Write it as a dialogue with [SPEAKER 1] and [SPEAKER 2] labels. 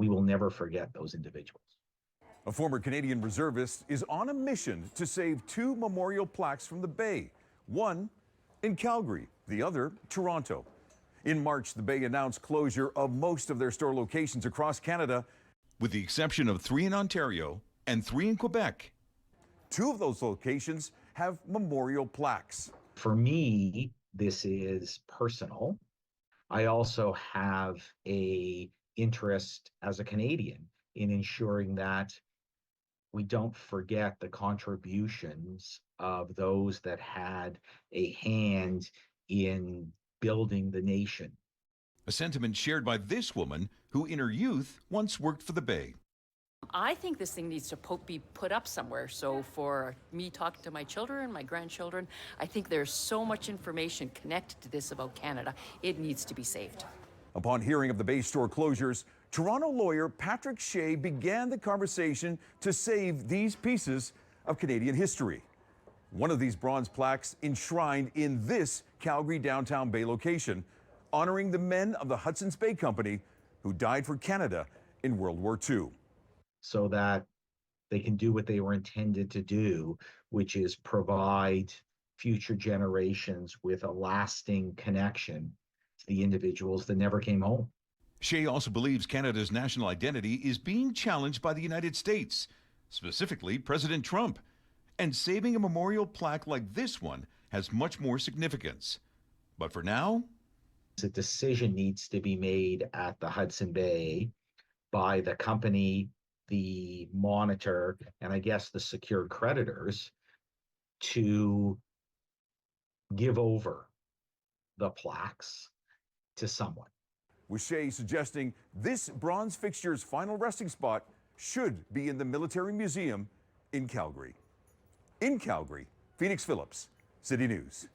[SPEAKER 1] we will never forget those individuals.
[SPEAKER 2] A former Canadian reservist is on a mission to save two memorial plaques from the Bay, one in Calgary, the other Toronto. In March, the Bay announced closure of most of their store locations across Canada, with the exception of 3 in Ontario and 3 in Quebec. 2 of those locations have memorial plaques.
[SPEAKER 1] For me, this is personal. I also have an interest as a Canadian in ensuring that we don't forget the contributions of those that had a hand in building the nation.
[SPEAKER 2] A sentiment shared by this woman who in her youth once worked for the Bay.
[SPEAKER 3] I think this thing needs to be put up somewhere. So for me talking to my children, my grandchildren, I think there's so much information connected to this about Canada. It needs to be saved.
[SPEAKER 2] Upon hearing of the Bay store closures, Toronto lawyer Patrick Shea began the conversation to save these pieces of Canadian history. One of these bronze plaques enshrined in this Calgary downtown Bay location, honoring the men of the Hudson's Bay Company who died for Canada in World War II.
[SPEAKER 1] So that they can do what they were intended to do, which is provide future generations with a lasting connection to the individuals that never came home.
[SPEAKER 2] Shea also believes Canada's national identity is being challenged by the United States, specifically President Trump. And saving a memorial plaque like this one has much more significance. But for now,
[SPEAKER 1] a decision needs to be made at the Hudson Bay by the company, the monitor, and I guess the secured creditors to give over the plaques to someone.
[SPEAKER 2] With Shea suggesting this bronze fixture's final resting spot should be in the Military Museum in Calgary. In Calgary, Phoenix Phillips, City News.